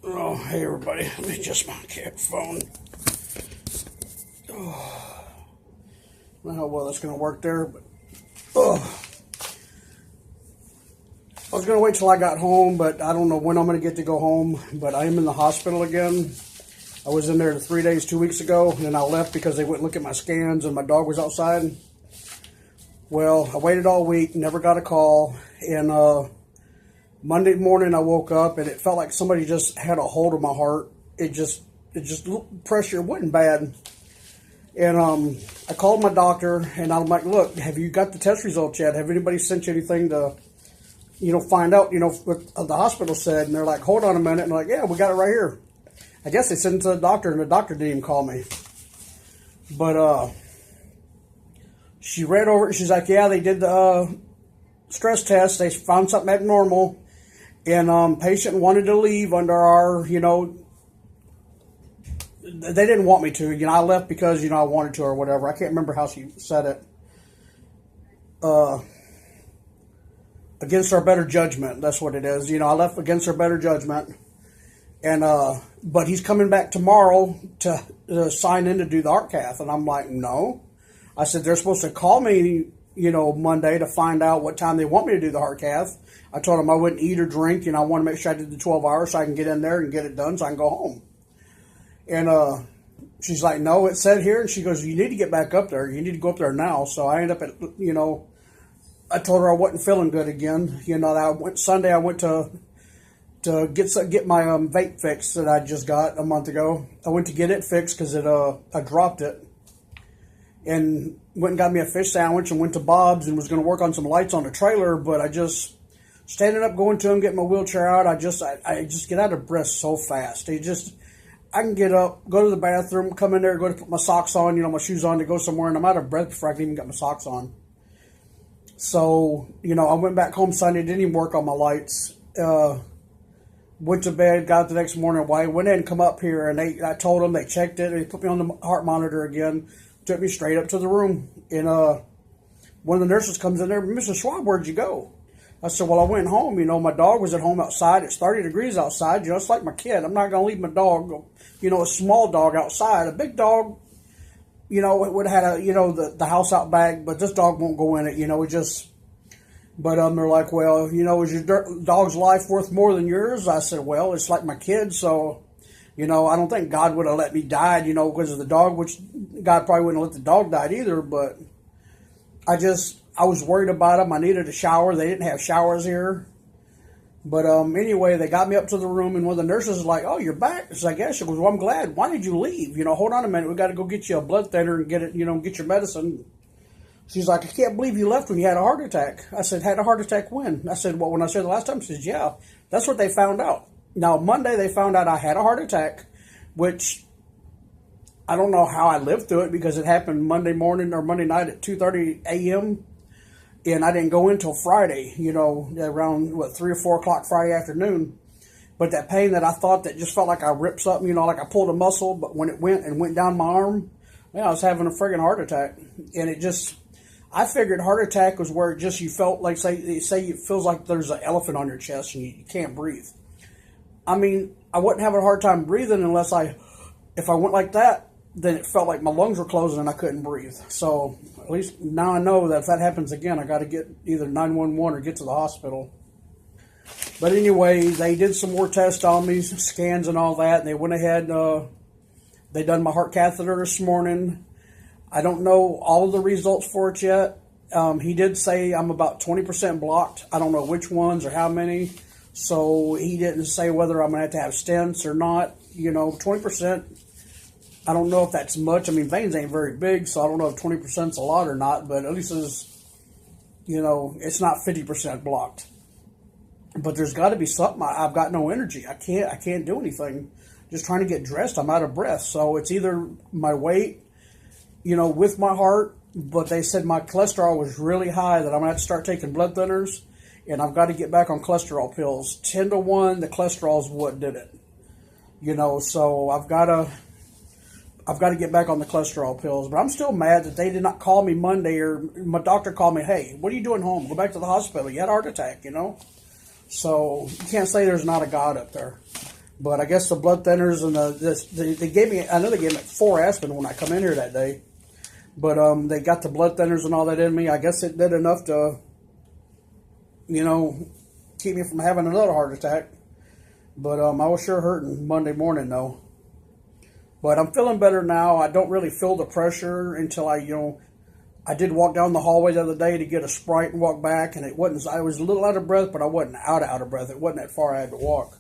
Oh, hey everybody. Let me adjust my cat phone. Oh, I don't know how well that's going to work there, but I was going to wait till I got home, but I don't know when I'm going to get to go home. But I am in the hospital again. I was in there 3 days, 2 weeks ago, and then I left because they wouldn't look at my scans and my dog was outside. Well, I waited all week, never got a call, and Monday morning I woke up and it felt like somebody just had a hold of my heart. It just pressure wasn't bad. And I called my doctor and I'm like, look, have you got the test results yet? Have anybody sent you anything to, find out, what the hospital said? And they're like, hold on a minute. And I'm like, yeah, we got it right here. I guess they sent it to the doctor and the doctor didn't even call me. But she read over it. She's like, yeah, they did the stress test. They found something abnormal. And patient wanted to leave under our, they didn't want me to. I left because, I wanted to or whatever. I can't remember how she said it. Against our better judgment. That's what it is. I left against our better judgment. And, but he's coming back tomorrow to sign in to do the heart cath. And I'm like, no. I said, they're supposed to call me, Monday to find out what time they want me to do the heart cath. I told them I wouldn't eat or drink, I want to make sure I did the 12 hours so I can get in there and get it done so I can go home. And she's like, no, it said here. And she goes, you need to get back up there. You need to go up there now. So I ended up at, I told her I wasn't feeling good again. Sunday I went to get my vape fixed that I just got a month ago. I went to get it fixed because I dropped it. And went and got me a fish sandwich and went to Bob's and was going to work on some lights on the trailer, but I just standing up, going to him, getting my wheelchair out. I just get out of breath so fast. I can get up, go to the bathroom, come in there, go to put my socks on, my shoes on to go somewhere, and I'm out of breath before I can even get my socks on. So, I went back home Sunday, didn't even work on my lights. Went to bed, got up the next morning. Well, I went in and come up here, and I told them, they checked it, they put me on the heart monitor again, took me straight up to the room. And one of the nurses comes in there, Mr. Schwab, where'd you go? I said, well, I went home. My dog was at home outside. It's 30 degrees outside. It's like my kid. I'm not going to leave my dog, a small dog outside. A big dog, it would have had the house out back, but this dog won't go in it, But they're like, well, is your dog's life worth more than yours? I said, well, it's like my kid, so, I don't think God would have let me die, because of the dog, which God probably wouldn't let the dog die either, but I was worried about him. I needed a shower. They didn't have showers here. But anyway, they got me up to the room, and one of the nurses is like, oh, you're back? It's like, yeah. She goes, well, I'm glad. Why did you leave? Hold on a minute. We got to go get you a blood thinner and get it, get your medicine. She's like, I can't believe you left when you had a heart attack. I said, had a heart attack when? I said, well, when I said the last time. She says, yeah. That's what they found out. Now, Monday, they found out I had a heart attack, which I don't know how I lived through it because it happened Monday morning or Monday night at 2:30 a.m., and I didn't go in until Friday, around, 3 or 4 o'clock Friday afternoon. But that pain that I thought that just felt like I ripped something, like I pulled a muscle, but when it went down my arm, I was having a friggin' heart attack. And I figured heart attack was where you felt like, say it feels like there's an elephant on your chest and you can't breathe. I mean, I wasn't having a hard time breathing unless if I went like that, then it felt like my lungs were closing and I couldn't breathe. So at least now I know that if that happens again, I got to get either 911 or get to the hospital. But anyway, they did some more tests on me, some scans and all that. And they went ahead, they done my heart catheter this morning. I don't know all of the results for it yet. He did say I'm about 20% blocked. I don't know which ones or how many. So he didn't say whether I'm going to have stents or not. 20%. I don't know if that's much. I mean, veins ain't very big, so I don't know if 20% is a lot or not, but at least it's not 50% blocked. But there's got to be something. I've got no energy. I can't do anything. Just trying to get dressed. I'm out of breath. So it's either my weight, with my heart, but they said my cholesterol was really high, that I'm going to have to start taking blood thinners, and I've got to get back on cholesterol pills. 10 to 1, the cholesterol is what did it. So I've got to get back on the cholesterol pills. But I'm still mad that they did not call me Monday, or my doctor called me, hey, what are you doing home? Go back to the hospital. You had a heart attack, So you can't say there's not a God up there. But I guess the blood thinners and they gave me, I know they gave me 4 aspirin when I come in here that day. But they got the blood thinners and all that in me. I guess it did enough to, you know, keep me from having another heart attack. But I was sure hurting Monday morning though. But I'm feeling better now. I don't really feel the pressure until I did walk down the hallway the other day to get a Sprite and walk back, and I was a little out of breath, but I wasn't out of breath. It wasn't that far I had to walk.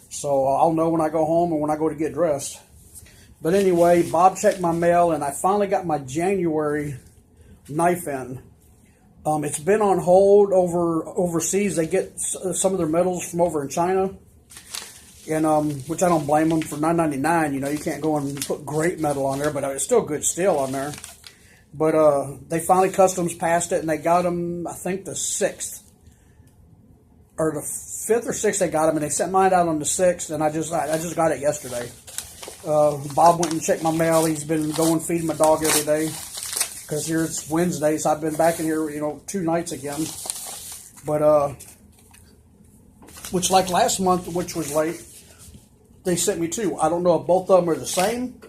So I'll know when I go home and when I go to get dressed. But anyway, Bob checked my mail, and I finally got my January knife in. It's been on hold overseas. They get some of their metals from over in China, and which I don't blame them for $9.99. You know, you can't go and put great metal on there, but it's still good steel on there. But they finally customs passed it, and they got them, I think, the 6th. Or the 5th or 6th they got them, and they sent mine out on the 6th, and I just got it yesterday. Bob went and checked my mail. He's been going feeding my dog every day, because here it's Wednesday, so I've been back in here, 2 nights again. But, which like last month, which was late, they sent me 2. I don't know if both of them are the same,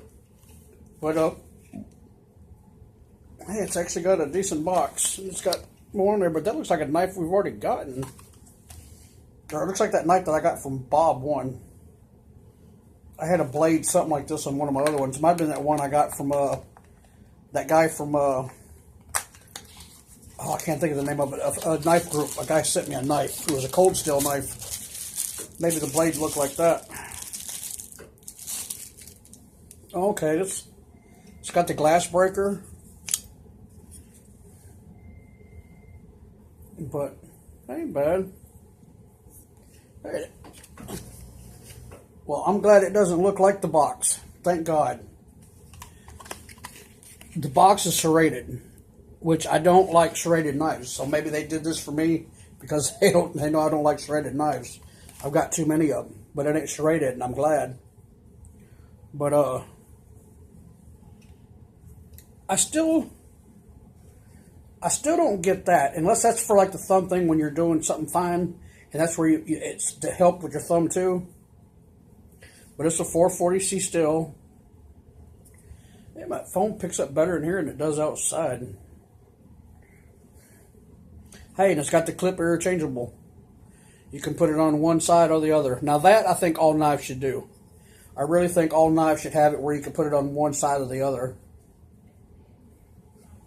but, hey, it's actually got a decent box. It's got more in there, but that looks like a knife we've already gotten. Or it looks like that knife that I got from Bob one. I had a blade, something like this on one of my other ones. It might have been that one I got from that guy from, I can't think of the name of it, a knife group. A guy sent me a knife. It was a cold steel knife. Maybe the blade looked like that. Okay, it's got the glass breaker. But ain't bad. Well, I'm glad it doesn't look like the box. Thank God. The box is serrated, which I don't like serrated knives. So maybe they did this for me because they know I don't like serrated knives. I've got too many of them, but it ain't serrated, and I'm glad. But I still don't get that, unless that's for like the thumb thing when you're doing something fine, and that's where it's to help with your thumb too. But it's a 440C still. Yeah, my phone picks up better in here than it does outside. Hey, and it's got the clip interchangeable. You can put it on one side or the other. Now that I think all knives should do. I really think all knives should have it where you can put it on one side or the other.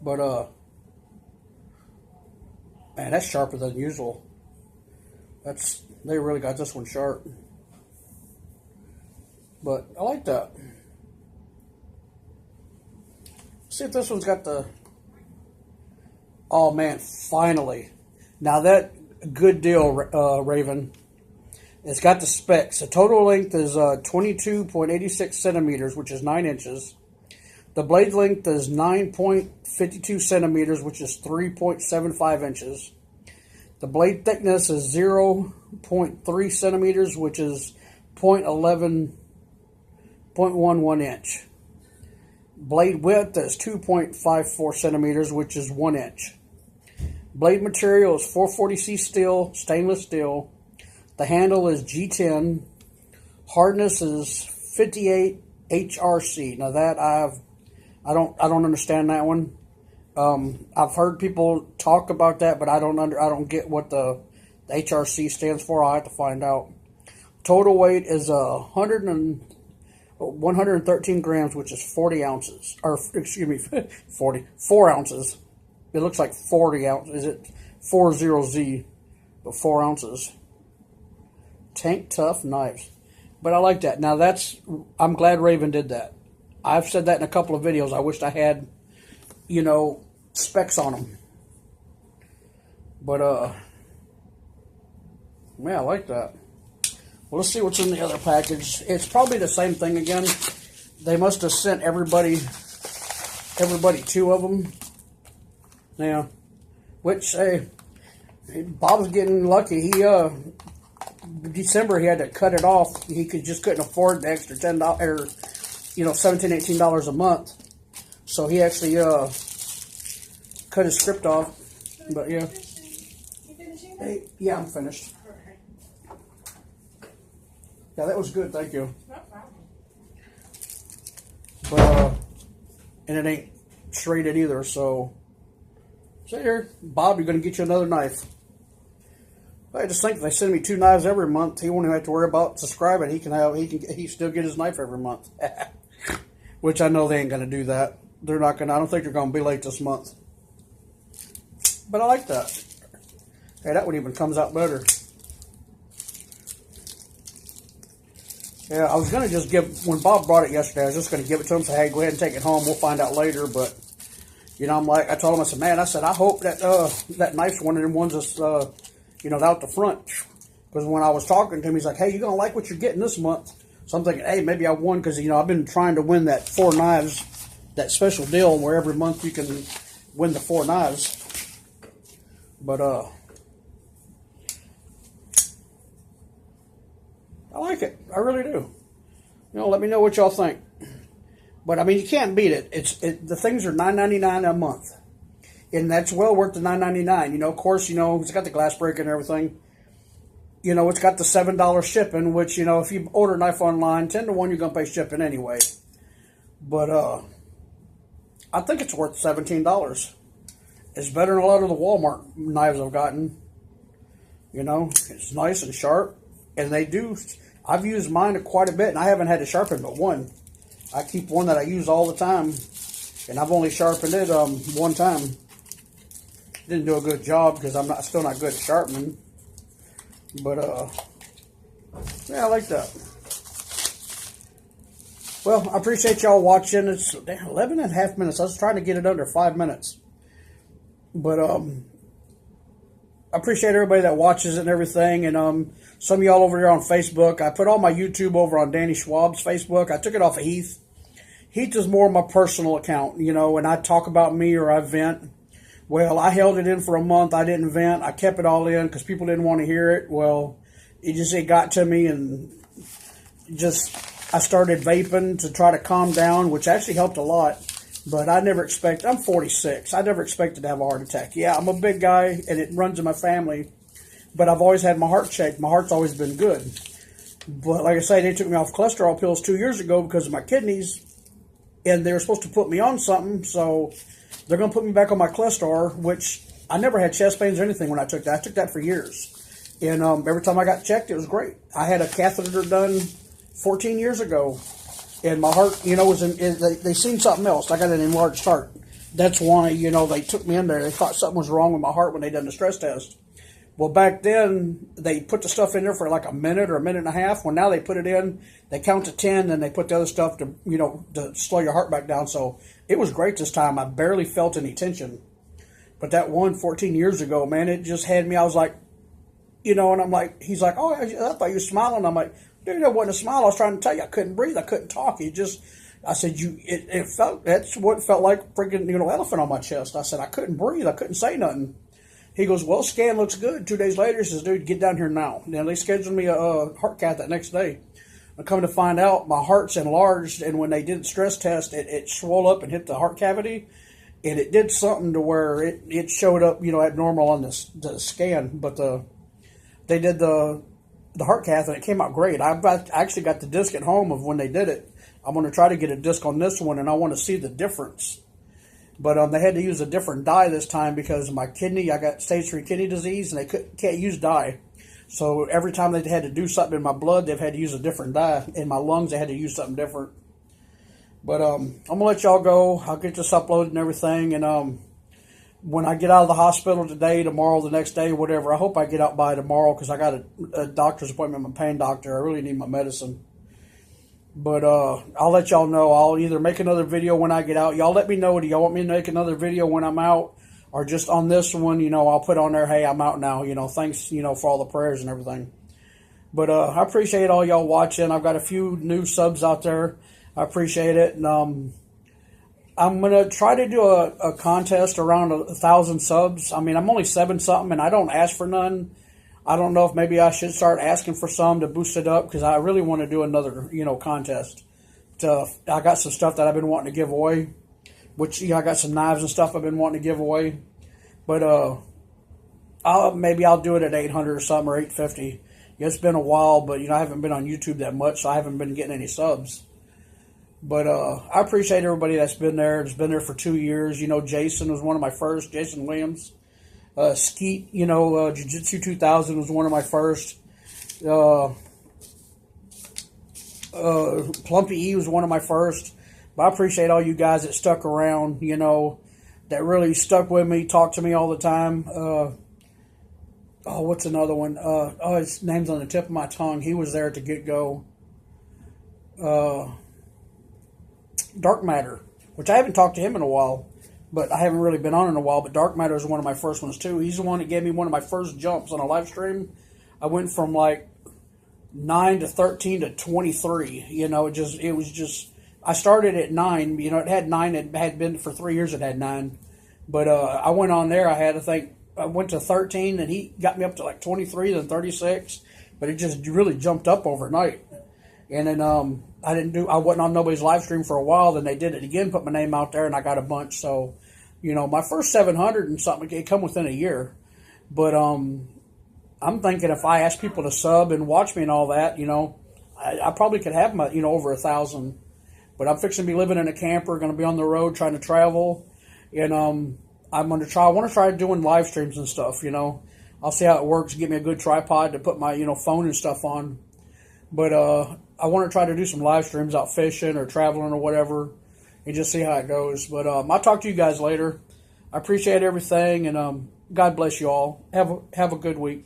But man, that's sharper than usual. They really got this one sharp. But I like that. See if this one's got the... Oh man, finally. Now that, good deal, Raven. It's got the specs. The total length is 22.86 centimeters, which is 9 inches. The blade length is 9.52 centimeters, which is 3.75 inches. The blade thickness is 0.3 centimeters, which is 0.11 inch. Blade width is 2.54 centimeters, which is 1 inch. Blade material is 440C steel, stainless steel. The handle is G10. Hardness is 58 HRC. Now that I don't understand that one. I've heard people talk about that, but I don't get what the HRC stands for. I'll have to find out. Total weight is 113 grams, which is 40 ounces. Or, excuse me, 4 ounces. It looks like 40 ounces. Is it 40Z? But 4 ounces. Tank tough knives. But I like that. Now I'm glad Raven did that. I've said that in a couple of videos. I wished I had, specs on them. But, yeah, I like that. Well, let's see what's in the other package. It's probably the same thing again. They must have sent everybody 2 of them. Yeah. Which, hey, Bob's getting lucky. December he had to cut it off. He just couldn't afford the extra $10 or $17, $18 a month. So he actually cut his script off. But yeah. Hey, yeah, I'm finished. Yeah, that was good. Thank you. No problem. But and it ain't serrated either. So, say here, Bob, you're gonna get you another knife. I just think if they send me 2 knives every month, he won't even have to worry about subscribing. He can still get his knife every month. Which I know they ain't gonna do that. They're not gonna. I don't think they're gonna be late this month. But I like that. Hey, that one even comes out better. Yeah, I was gonna just give, when Bob brought it yesterday, I was just gonna give it to him, say, hey, go ahead and take it home. We'll find out later. But you know, I told him, I said, man, I hope that that knife's one of them ones that's out the front. Because when I was talking to him, he's like, hey, you're gonna like what you're getting this month. So I'm thinking, hey, maybe I won, because I've been trying to win that 4 knives, that special deal where every month you can win the 4 knives. But I like it. I really do. Let me know what y'all think. But I mean, you can't beat it. The things are $9.99 a month, and that's well worth the $9.99. Of course, it's got the glass break and everything. It's got the $7 shipping, which if you order a knife online, 10 to 1 you're gonna pay shipping anyway. But I think it's worth $17. It's better than a lot of the Walmart knives I've gotten. It's nice and sharp, and they do. I've used mine quite a bit, and I haven't had to sharpen but one. I keep one that I use all the time, and I've only sharpened it one time. Didn't do a good job because I'm still not good at sharpening. But yeah, I like that. Well, I appreciate y'all watching. It's 11 and a half minutes. I was trying to get it under 5 minutes. But I appreciate everybody that watches it and everything. And some of y'all over there on Facebook. I put all my YouTube over on Danny Schwab's Facebook. I took it off of Heath. Heath is more my personal account, and I talk about me or I vent. Well, I held it in for a month. I didn't vent. I kept it all in because people didn't want to hear it. Well, it got to me, and I started vaping to try to calm down, which actually helped a lot. But I'm 46. I never expected to have a heart attack. Yeah, I'm a big guy, and it runs in my family. But I've always had my heart checked. My heart's always been good. But like I say, they took me off cholesterol pills 2 years ago because of my kidneys. And they were supposed to put me on something, so they're going to put me back on my cholesterol, which I never had chest pains or anything when I took that. I took that for years. And every time I got checked, it was great. I had a catheter done 14 years ago. And my heart, they seen something else. I got an enlarged heart. That's why, they took me in there. They thought something was wrong with my heart when they done the stress test. Well, back then, they put the stuff in there for like a minute or a minute and a half. Well, now they put it in, they count to 10, and they put the other stuff to slow your heart back down. So it was great this time. I barely felt any tension. But that 14 years ago, man, it just had me. I was like, and I'm like, he's like, oh, I thought you were smiling. I'm like, dude, that wasn't a smile. I was trying to tell you, I couldn't breathe. I couldn't talk. I said, that's what it felt like, freaking, elephant on my chest. I said, I couldn't breathe. I couldn't say nothing. He goes, well, scan looks good. 2 days later, he says, dude, get down here now. Now, they scheduled me a heart cath that next day. I come to find out my heart's enlarged, and when they did the stress test, it swelled up and hit the heart cavity, and it did something to where it showed up, abnormal on the scan. But they did the heart cath, and it came out great. I actually got the disc at home of when they did it. I'm going to try to get a disc on this one, and I want to see the difference. But they had to use a different dye this time because of my kidney. I got stage 3 kidney disease, and they can't use dye. So every time they had to do something in my blood, they've had to use a different dye. In my lungs, they had to use something different. But I'm going to let y'all go. I'll get this uploaded and everything. And when I get out of the hospital today, tomorrow, the next day, whatever, I hope I get out by tomorrow because I got a doctor's appointment with my pain doctor. I really need my medicine. But I'll let y'all know. I'll either make another video when I get out. Y'all let me know. Do y'all want me to make another video when I'm out? Or just on this one, I'll put on there, hey, I'm out now. Thanks, for all the prayers and everything. But I appreciate all y'all watching. I've got a few new subs out there. I appreciate it. And I'm going to try to do a contest around 1,000 subs. I mean, I'm only 7-something, and I don't ask for none. I don't know if maybe I should start asking for some to boost it up because I really want to do another, contest. I got some stuff that I've been wanting to give away, which I got some knives and stuff I've been wanting to give away. But maybe I'll do it at 800 or something or 850. It's been a while, but I haven't been on YouTube that much, so I haven't been getting any subs. But I appreciate everybody that's been there. It's been there for 2 years. Jason was one of my first. Jason Williams, Skeet. Jiu-Jitsu 2000 was one of my first. Plumpy E was one of my first. But I appreciate all you guys that stuck around. That really stuck with me, talked to me all the time. What's another one? His name's on the tip of my tongue. He was there at the get-go. Dark Matter, which I haven't talked to him in a while, but I haven't really been on in a while. But Dark Matter is one of my first ones too. He's the one that gave me one of my first jumps on a live stream. I went from like 9 to 13 to 23. It was just. I started at 9. It had 9. It had been for 3 years. It had 9, but I went on there. I went to 13, and he got me up to like 23, then 36. But it just really jumped up overnight. And then I wasn't on nobody's live stream for a while. Then they did it again, put my name out there, and I got a bunch. So, my first 700 and something, it come within a year. But I'm thinking if I ask people to sub and watch me and all that, I probably could have my, over 1,000. But I'm fixing to be living in a camper, going to be on the road, trying to travel. And I want to try doing live streams and stuff, I'll see how it works, get me a good tripod to put my, phone and stuff on. But I want to try to do some live streams out fishing or traveling or whatever and just see how it goes. But I'll talk to you guys later. I appreciate everything, and God bless you all. Have a good week.